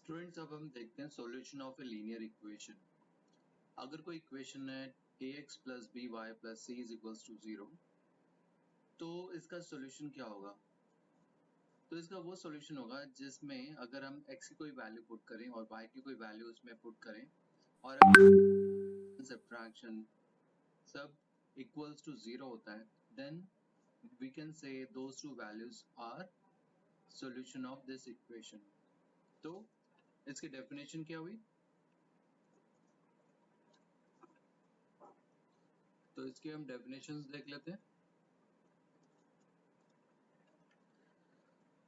Students अब हम देखते हैं solution of a linear equation. अगर कोई इक्वेशन है ax plus b y plus c is equals to 0, तो इसका सॉल्यूशन क्या होगा? तो इसका वो सॉल्यूशन होगा जिसमें अगर हम x की कोई वैल्यू पुट करें और y की कोई वैल्यू उसमें पुट करें और अगर सब्ट्रैक्शन सब इक्वल्स टू 0 होता है, then we can say those two values are solution of this equation. तो इसकी डेफिनेशन क्या हुई? तो इसके हम डेफिनेशंस देख लेते हैं।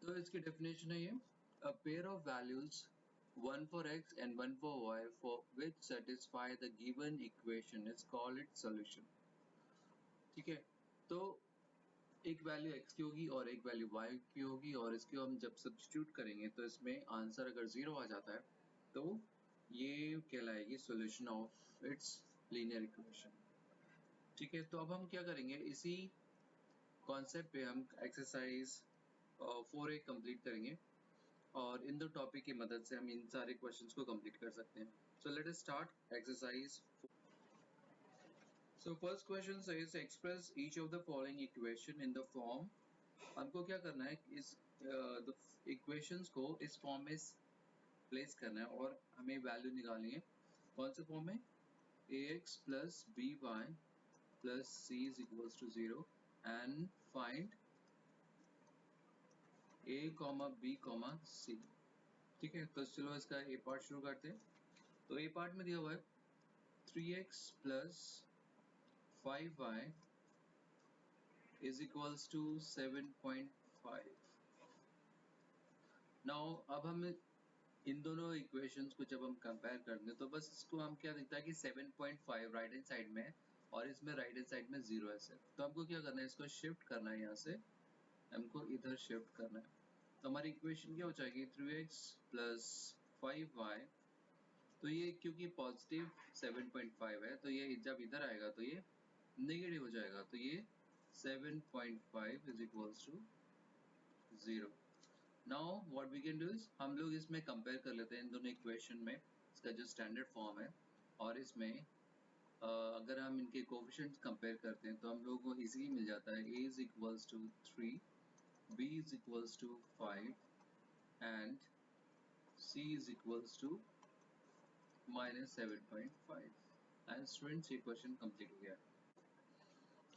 तो इसकी डेफिनेशन है ये, a pair of values, one for x and one for y, for which satisfy the given equation is called its solution। ठीक है, तो एक वैल्यू x की होगी और एक वैल्यू y की होगी और इसको हम जब सब्स्टिट्यूट करेंगे तो इसमें आंसर अगर 0 आ जाता है तो ये कहलाएगी solution of its linear equation. ठीक है, तो अब हम क्या करेंगे, इसी कॉन्सेप्ट पे हम एक्सरसाइज 4A कंप्लीट करेंगे और इन दो टॉपिक की मदद से हम इन सारे क्वेश्चंस को कंप्लीट कर सकते हैं। So let us start exercise. So first question says express each of the following equation in the form. हमको क्या करना है, इस इक्वेशंस को इस फॉर्म में प्लेस करना है और हमें वैल्यू निकालनी है। कौन से फॉर्म में? ax plus b y plus c is equals to 0 and find a comma b comma c। ठीक है, तो चलो इसका ए पार्ट शुरू करते हैं। तो ए पार्ट में दिया हुआ है 3x plus 5y is equals to 7.5। Now अब हम इन दोनों इक्वेशंस को जब हम कंपेयर करते हैं तो बस इसको हम क्या दिखता है कि 7.5 राइट हैंड साइड में है और इसमें राइट हैंड साइड में 0 है सर। तो हमको क्या करना है, इसको शिफ्ट करना है, यहाँ से हमको इधर शिफ्ट करना है। तो हमारी इक्वेशन क्या हो जाएगी 3x प्लस 5y। तो ये क्योंकि पॉजिटिव 7.5 है तो ये जब इधर आएगा तो ये नेगेटिव हो जाएगा, तो ये 7.5 is equals to 0। Now what we can do is हम लोग इसमें कंपेयर कर लेते हैं इन दोनों इक्वेशन में, इसका जो स्टैंडर्ड फॉर्म है और इसमें अगर हम इनके कोफिशिएंट्स कंपेयर करते हैं तो हम लोग को इजीली मिल जाता है a is equals to 3, b is equals to 5 and c is equals to minus 7.5। And students ये क्वेश्चन कंप्लीट हो गया।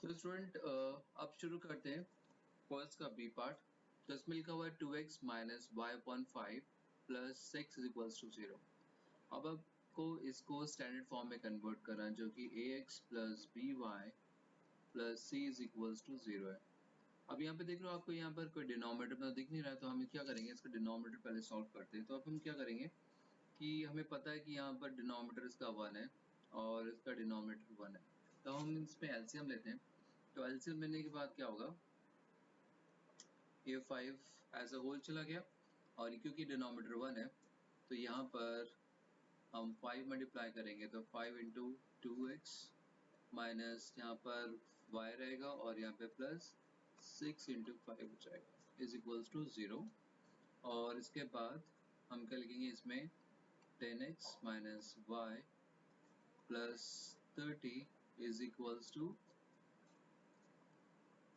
तो स्टूडेंट अब शुरू करते हैं फर्स्ट का बी पार्ट। तो इसमें लिखा हुआ है 2x minus y upon 5 plus 6 is equals to 0। अब आपको इसको स्टैंडर्ड फॉर्म में कन्वर्ट करना है जो कि ax plus b y plus c is equals to 0 है। अब यहाँ पे देख रहे हो आपको यहाँ पर कोई डिनोमिनेटर में दिख नहीं रहा है, तो हम क्या करेंगे, इसका डिनोमिनेटर पहले सॉल्व करते हैं। तो अब हम क्या करेंगे कि हमें पता है कि यहाँ पर डिनोमिनेटर इसका 1 है और इसका डिनोमिनेटर 1 है, तो हम इसमें एलसीएम लेते हैं। तो एलसीएम लेने के बाद क्या होगा, ये 5 एज अ होल चला गया और क्योंकि डिनोमिनेटर 1 है तो यहाँ पर हम 5 मल्टीप्लाई करेंगे तो 5 इंटू 2x माइनस यहाँ पर y रहेगा और यहाँ पे प्लस 6 इंटू 5 हो जाएगा इज इक्वल्स टू 0। और इसके बाद हम क्या लिखेंगे इसमें 10x minus y plus 30 is equals to,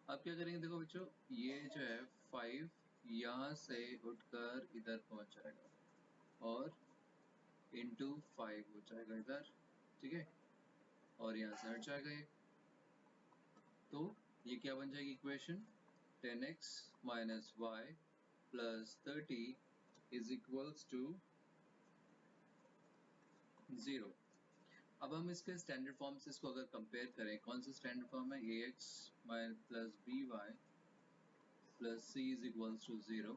अब क्या करेंगे, देखो बच्चों ये जो है 5 यहाँ से उठकर इधर पहुंच जाएगा और इंटू 5 हो जाएगा इधर, ठीक है, और यहाँ से हट जाएगा ये। तो ये क्या बन जाएगी equation 10x minus y plus 30 is equals to 0। अब हम इसके स्टैंडर्ड फॉर्म से इसको अगर कंपेयर करें, कौन सा स्टैंडर्ड फॉर्म है, ax plus b y plus c is equals to 0।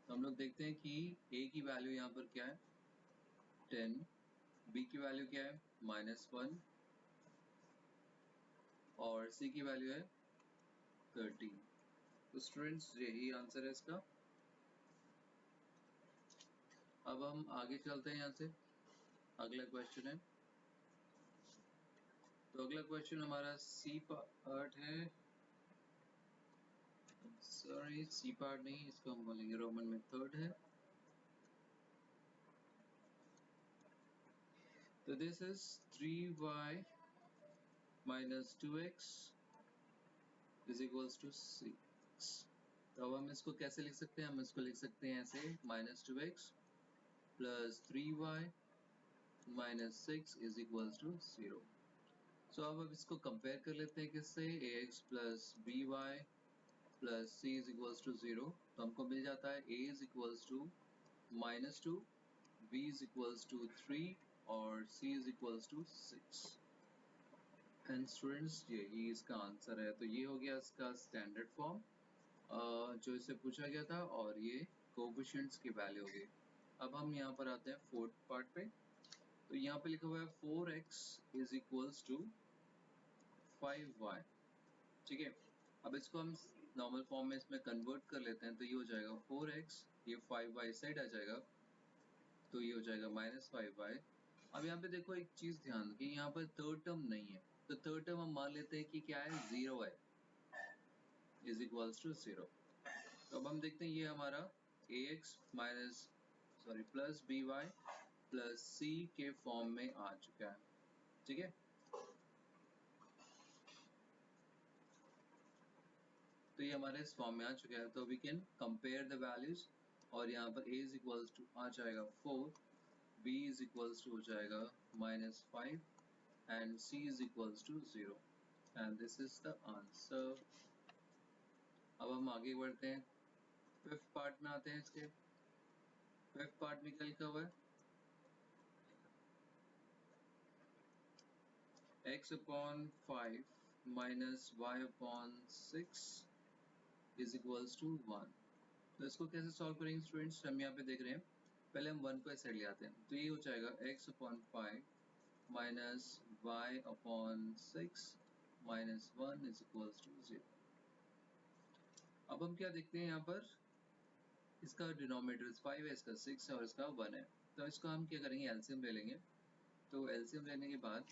तो हम लोग देखते हैं कि a की वैल्यू यहाँ पर क्या है 10, b की वैल्यू क्या है -1 और c की वैल्यू है 30। तो स्टूडेंट्स यही आंसर है इसका। अब हम आगे चलते हैं यहाँ से, अगला क्वेश्चन है। तो अगला क्वेश्चन हमारा सी पार्ट है, सॉरी सी पार्ट नहीं, इसको हम बोलेंगे रोमन में थर्ड है। तो this is 3y minus 2x is equals to 6। तो अब हम इसको कैसे लिख सकते हैं? हम इसको लिख सकते हैं ऐसे, minus 2x plus 3y minus 6 is equals to 0। So अब इसको कंपेयर कर लेते हैं किससे? ax plus by plus c is equals to 0। तो हमको मिल जाता है a is equals to -2, b is equals to 3 और c is equals to 6। And students यही इसका आंसर है। तो ये हो गया इसका स्टैंडर्ड फॉर्म जो इससे पूछा गया था, और ये कोएफिशिएंट्स की वैल्यू हो गई। अब हम यहाँ पर आते हैं फोर्थ पार्ट पे। तो यहाँ पे लिखा हुआ है 4x is equals to 5y। ठीक है, अब इसको हम नॉर्मल फॉर्म में इसमें कन्वर्ट कर लेते हैं। तो ये हो जाएगा 4x, ये 5y साइड आ जाएगा, तो ये हो जाएगा -5y। अब यहाँ पे देखो एक चीज ध्यान कि यहाँ पर थर्ड टर्म नहीं है, तो थर्ड टर्म हम मान लेते हैं कि क्या है, 0 है, इज इक्वल्स टू 0। तो अब हम देखते हैं ये हमारा ax minus sorry plus by plus c के फॉर्म में आ चुका है। ठीक है, तो ये हमारे इस फॉर्म में आ चुका है। तो we can compare the values, और यहाँ पर a इज इक्वल्स टू आ जाएगा 4, b इज इक्वल्स टू हो जाएगा -5 and c is equals to 0 and this is the answer. अब हम आगे बढ़ते हैं, फिफ्थ पार्ट में आते हैं। इसके फिफ्थ पार्ट में क्या लिखा हुआ है? x upon 5 minus y upon 6 is equals to 1। तो इसको कैसे सॉल्व करेंगे स्टूडेंट्स? हम यहाँ पे देख रहे हैं, पहले हम 1 को इस साइड ले आते हैं। तो ये हो जाएगा x upon 5 minus y upon 6 minus 1 is equals to 0। अब हम क्या देखते हैं यहाँ पर, इसका डिनोमिनेटर 5 है, इसका 6 है और इसका 1 है। तो इसको हम क्या करेंगे, एलसीएम ले लेंगे। तो एलसीएम लेने के बाद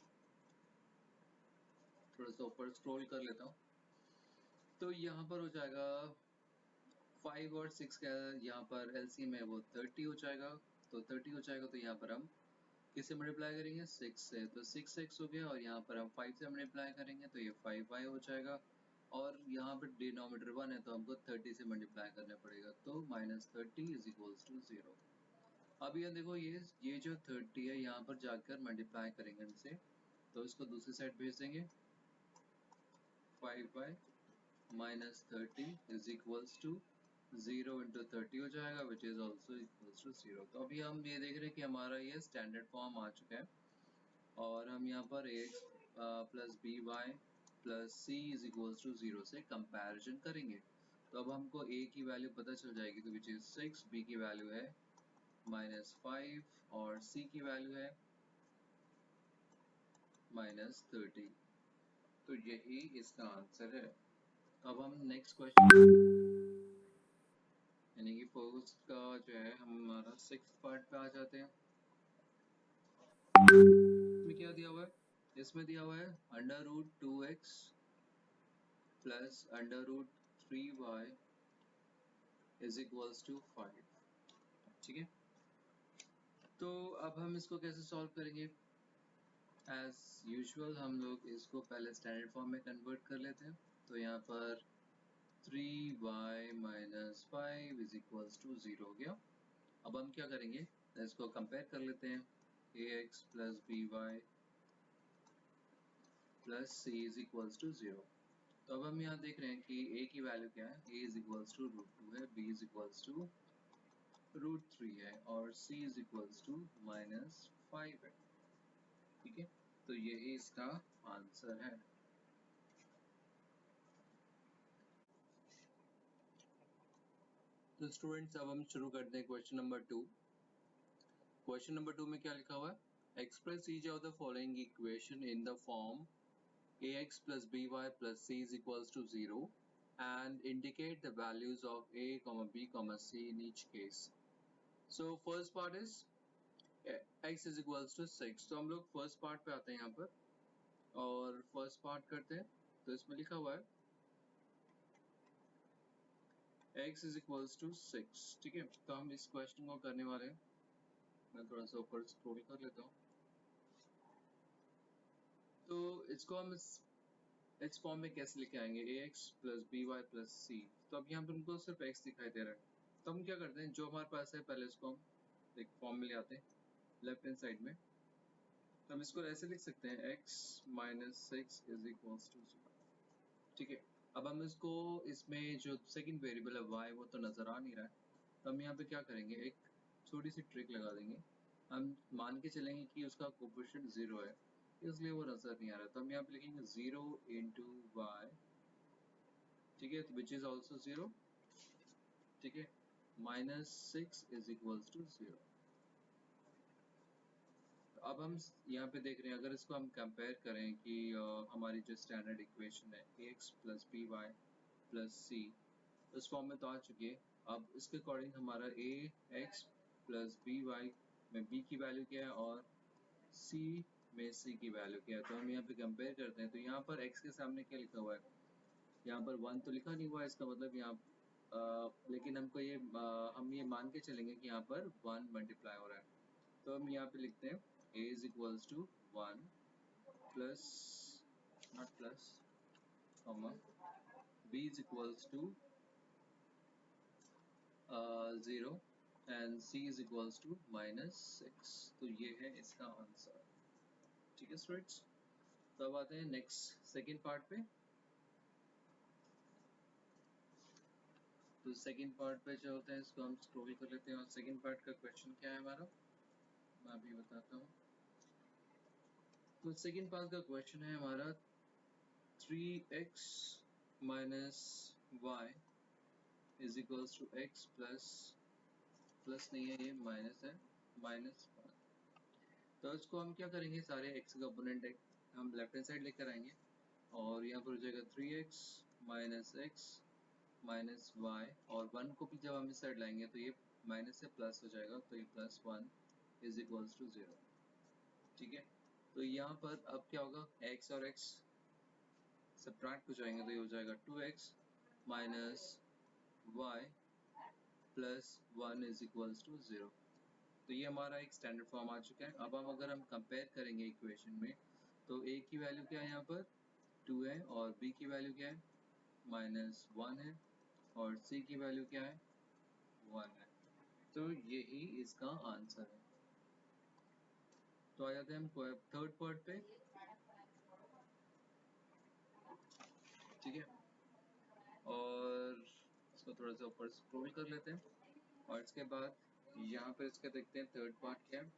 थोड़ा सा ऊपर स्क्रॉल कर लेता हूँ। तो यहाँ पर हो जाएगा 5 और 6 का यहाँ पर एलसीएम है वो 30 हो जाएगा। तो 30 हो जाएगा, तो यहाँ पर हम किससे मल्टीप्लाई करेंगे, 6 से। तो 6x हो गया, और यहाँ पर हम 5 से मल्टीप्लाई करेंगे तो ये 5y हो जाएगा। और यहाँ पर डिनोमिनेटर 1 है, तो हमको 30 से मल्टीप्लाई करना पड़ेगा, तो -30 इज इक्वल्स टू 0। अब ये देखो, ये जो 30 है यहाँ पर जाकर मल्टीप्लाई करेंगे इनसे, तो इसको दूसरी साइड भेज देंगे। 5y -30 is equals to 0 into 30 हो जाएगा, which is also equals to 0। तो अभी हम ये देख रहे हैं कि हमारा ये स्टैंडर्ड फॉर्म आ चुका है, और हम यहाँ पर ax plus b y plus c is equals to 0 से कंपैरिजन करेंगे। तो अब हमको a की वैल्यू पता चल जाएगी, तो विच इज 6, b की वैल्यू है -5 और c की वैल्यू है -30। तो यही इसका आंसर है। अब हम नेक्स्ट क्वेश्चन यानी कि फोर्थ का जो है, हमारा 6th पार्ट पे आ जाते हैं। इसमें क्या दिया हुआ है? इसमें दिया हुआ है √2x plus √3y is equals to 5। ठीक है, तो अब हम इसको कैसे सॉल्व करेंगे? एज यूजुअल हम लोग इसको पहले स्टैंडर्ड फॉर्म में कन्वर्ट कर लेते हैं। तो यहाँ पर 3y minus 5 is equals to 0 हो गया। अब हम क्या करेंगे, इसको कंपेयर कर लेते हैं। ax plus by plus c is equals to 0। तो अब हम यहाँ देख रहे हैं कि a की वैल्यू क्या है, a इज इक्वल्स टू √2 है, b इज इक्वल्स टू √3 है और c इज इक्वल्स टू -5 है। ठीक है, तो यही इसका आंसर है। तो स्टूडेंट्स अब हम शुरू करते हैं क्वेश्चन नंबर 2। क्वेश्चन नंबर 2 में क्या लिखा हुआ है? Express each of the following equation in the form ax plus by plus c is equals to 0 and indicate the values of a comma b comma c in each case. So first part is x is equals to 6। तो हम लोग first part पे आते हैं यहाँ पर, और first part करते हैं। तो इसमें लिखा हुआ है x is equals to 6। ठीक है, तो हम इस क्वेश्चन को करने वाले हैं। मैं थोड़ा सा ऊपर स्क्रॉल कर लेता हूँ। तो इसको हम इस फॉर्म में कैसे लेके आएंगे, a x plus b y plus c. तो अब यहाँ पर हमको सिर्फ एक्स दिखाई दे रहा है, तो हम क्या करते हैं, जो हमारे पास है पहले इसको हम एक फॉर्म में ले आते हैं लेफ्ट हैंड साइड में। तो हम इसको ऐसे लिख सकते हैं, x minus six is equals to zero. ठीक है, अब हम इसको, इसमें जो सेकंड वेरिएबल है y वो तो नज़र आ नहीं रहा है, तो हम यहाँ पे क्या करेंगे, एक छोटी सी ट्रिक लगा देंगे। हम मान के चलेंगे कि उसका कोफिशिएंट 0 है, इसलिए वो नज़र नहीं आ रहा, तो हम यहाँ पे लिखेंगे 0 इंटू वाई। ठीक है, विच इज ऑल्सो 0। ठीक है, minus six is equals to 0। अब हम यहाँ पे देख रहे हैं, अगर इसको हम कंपेयर करें कि हमारी जो स्टैंडर्ड इक्वेशन है ax plus b y plus c, इस फॉर्म में तो आ चुकी है। अब इसके अकॉर्डिंग हमारा ए एक्स प्लस बी वाई में b की वैल्यू क्या है और c में c की वैल्यू क्या है, तो हम यहाँ पे कंपेयर करते हैं। तो यहाँ पर x के सामने क्या लिखा हुआ है, यहाँ पर 1 तो लिखा नहीं हुआ है, इसका मतलब यहाँ लेकिन हमको ये हम ये मान के चलेंगे कि यहाँ पर 1 मल्टीप्लाई हो रहा है, तो हम यहाँ पे लिखते हैं a is equals to 1 plus, not plus, comma, b is equals to 0 and c is equals to minus six. तो ये है इसका आंसर। ठीक है स्टूडेंट्स, तो अब आते हैं नेक्स्ट सेकेंड पार्ट पे। तो सेकेंड पार्ट पे जो होता है इसको हम स्क्रॉल कर लेते हैं, और सेकेंड पार्ट का क्वेश्चन क्या है हमारा, मैं अभी बताता हूँ। तो सेकेंड पार्ट का क्वेश्चन है हमारा 3x minus y is equals to x plus, plus नहीं है ये माइनस है, माइनस 1। तो इसको हम क्या करेंगे, सारे x का कंपोनेंट हम लेफ्ट हैंड साइड लेकर आएंगे, और यहाँ पर हो जाएगा 3x minus x minus Y, और 1 को भी जब हम इस साइड लाएंगे तो ये माइनस से प्लस हो जाएगा, तो ये प्लस 1 इज इक्वल्स टू 0। ठीक है, तो यहाँ पर अब क्या होगा, x और x सब्ट्रैक्ट हो जाएंगे, तो ये हो जाएगा 2x minus y plus 1 is equals to 0। तो ये हमारा एक स्टैंडर्ड फॉर्म आ चुका है। अब हम अगर हम कंपेयर करेंगे इक्वेशन में, तो a की वैल्यू क्या है यहाँ पर 2 है, और b की वैल्यू क्या है माइनस 1 है, और c की वैल्यू क्या है 1 है। तो यही इसका आंसर है। तो आ जाते हैं हम थर्ड पार्ट पे। ठीक है, और इसको थोड़ा सा ऊपर स्क्रॉल कर लेते हैं, और इसके बाद यहाँ पर इसका देखते हैं थर्ड पार्ट क्या है,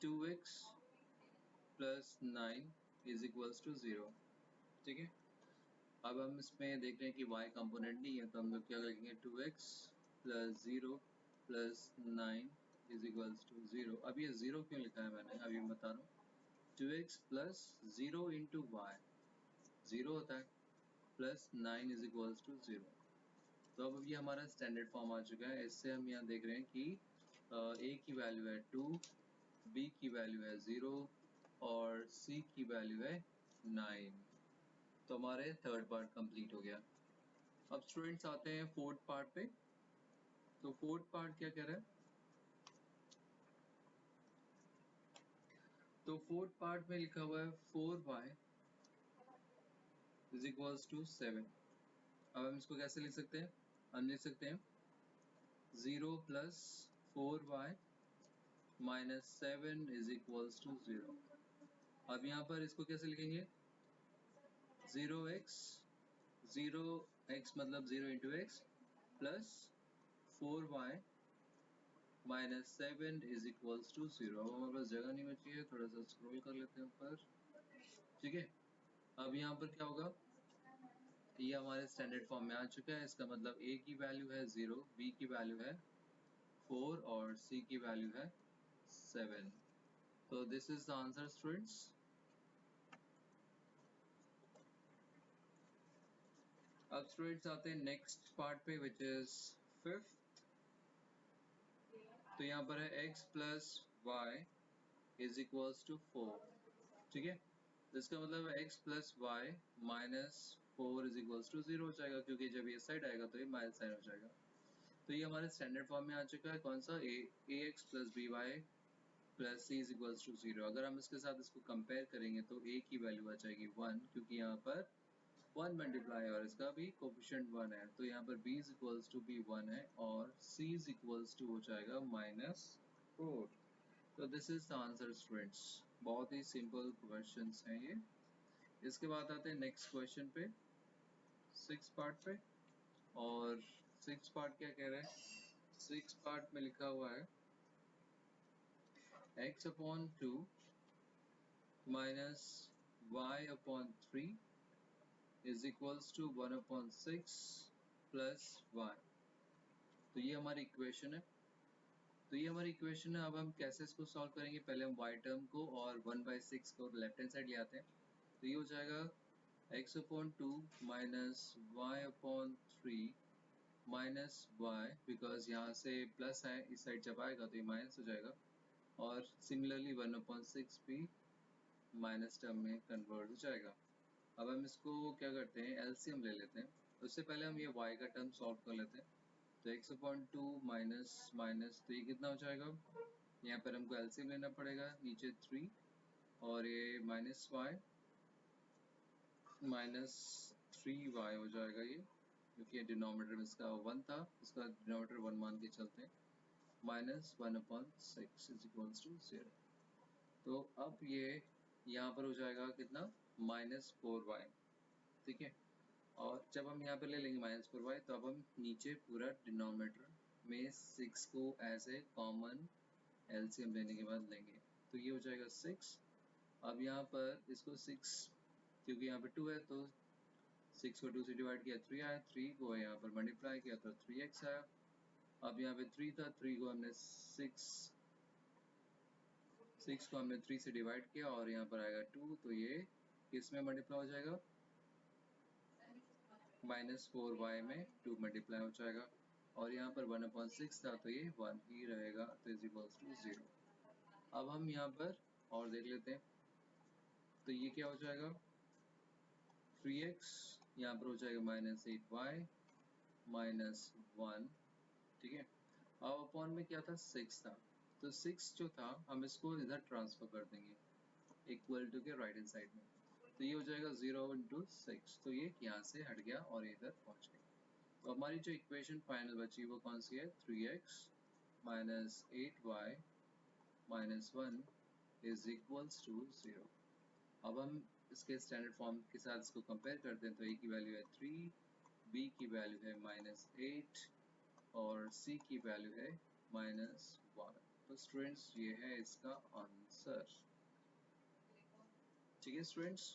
2x plus 9 is equals to 0। ठीक है, अब हम इसमें देख रहे हैं कि y कंपोनेंट नहीं है, तो हम लोग क्या करेंगे, 2x plus 0 plus 9 is equals to 0। अब ये 0 क्यों लिखा है मैंने, अभी मैं बता रहा हूँ। 2x प्लस 0 इंटू वाई 0 होता है, प्लस 9 इज इक्वल्स टू 0। तो अब ये हमारा स्टैंडर्ड फॉर्म आ चुका है। इससे हम यहाँ देख रहे हैं कि a की वैल्यू है 2, b की वैल्यू है 0, और c की वैल्यू है 9। तो हमारे थर्ड पार्ट कंप्लीट हो गया। अब स्टूडेंट्स आते हैं फोर्थ पार्ट पे। तो फोर्थ पार्ट क्या कह रहा है, तो फोर्थ पार्ट में लिखा हुआ है 4y इज इक्वल्स टू 7। अब हम इसको कैसे लिख सकते हैं, हम लिख सकते हैं 0 plus 4y minus 7 is equals to 0। अब यहाँ पर इसको कैसे लिखेंगे, 0x, 0x मतलब 0 into x plus 4y minus 7 is equals to 0। अब हमारे पास जगह नहीं बची है, थोड़ा सा स्क्रॉल कर लेते हैं ऊपर। ठीक है, अब यहाँ पर क्या होगा, ये हमारे स्टैंडर्ड फॉर्म में आ चुका है। इसका मतलब a की वैल्यू है 0, b की वैल्यू है 4, और c की वैल्यू है 7। तो this is the answer students. अब स्टूडेंट्स आते हैं नेक्स्ट पार्ट पे, विच इज फिफ्थ। तो यहाँ पर है x plus y is equals to 4। ठीक है, इसका मतलब x plus y minus 4 is equals to 0 हो जाएगा, क्योंकि जब ये साइड आएगा तो ये माइनस साइन हो जाएगा। तो ये हमारे स्टैंडर्ड फॉर्म में आ चुका है, कौन सा, a x plus b y plus c is equals to 0। अगर हम इसके साथ इसको कंपेयर करेंगे तो a की वैल्यू आ जाएगी 1, क्योंकि यहाँ पर 1 मल्टीप्लाई और इसका भी कोफिशिएंट 1 है, तो यहाँ पर b इज इक्वल्स टू भी 1 है और c इज इक्वल्स टू हो जाएगा -4। तो this is the answer students. बहुत ही सिंपल क्वेश्चंस हैं ये। इसके बाद आते हैं नेक्स्ट क्वेश्चन पे, 6 पार्ट पे। और 6 पार्ट क्या कह रहे हैं? 6 पार्ट में लिखा हुआ है x upon 2 minus y upon 3 is equals to 1 upon 6 plus y। तो ये हमारी इक्वेशन है। अब हम कैसे इसको सॉल्व करेंगे? पहले हम y टर्म को और 1/6 को लेफ्ट हैंड साइड ले आते हैं। तो ये हो जाएगा x upon 2 minus y upon 3 minus y, because यहाँ से प्लस है, इस साइड जब आएगा तो ये माइनस हो जाएगा। और सिमिलरली 1/6 भी माइनस टर्म में कन्वर्ट हो जाएगा। अब हम इसको क्या करते हैं, एलसीएम ले लेते हैं। उससे पहले हम ये y का टर्म सॉल्व कर लेते हैं। तो x अपॉन 2 माइनस माइनस, तो ये कितना हो जाएगा? यहाँ पर हमको एलसीएम लेना पड़ेगा, नीचे 3 और ये माइनस y माइनस 3y हो जाएगा ये, क्योंकि डिनोमिनेटर में इसका 1 था, इसका डिनोमिनेटर 1 मान के चलते हैं। Minus 1/6 is equals to 0। तो अब ये यहाँ पर हो जाएगा कितना? -4y। ठीक है। और जब हम यहाँ पे ले लेंगे -4y, तो अब हम नीचे पूरा डिनोमिनेटर में 6 को एज ए कॉमन एलसीएम लेने के बाद लेंगे। तो ये हो जाएगा 6। अब यहाँ पर इसको 6, क्योंकि यहाँ पे 2 है तो 6 को 2 से डिवाइड किया 3 आया, 3 को यहाँ पर मल्टीप्लाई किया तो 3x आया। अब यहाँ पे 3 था, 3 को हमने 6 को हमने 3 से डिवाइड किया और यहाँ पर आएगा 2, तो ये किस में मल्टीप्लाई हो जाएगा? -4y में 2 मल्टीप्लाई हो जाएगा। और यहाँ पर 1/6 था तो ये 1 ही रहेगा, तो इज इक्वल्स टू 0। अब हम यहाँ पर और देख लेते हैं। तो ये क्या हो जाएगा? 3x, यहाँ पर हो जाएगा -8y माइनस 1। ठीक है। अब अपॉन में क्या था? 6 था, तो 6 जो था हम इसको इधर ट्रांसफर कर देंगे इक्वल टू के राइट हैंड साइड में। तो ये हो जाएगा 0/6, तो ये यहाँ से हट गया और इधर पहुँच गया। तो हमारी जो इक्वेशन फाइनल बची वो कौन सी है? 3x minus 8y minus 1 is equals to 0। अब हम इसके स्टैंडर्ड फॉर्म के साथ इसको कंपेयर करते हैं। तो a की वैल्यू है 3, b की वैल्यू है -8 और c की वैल्यू है -1। तो स्टूडेंट्स ये है इसका आंसर। ठीक है स्टूडेंट्स।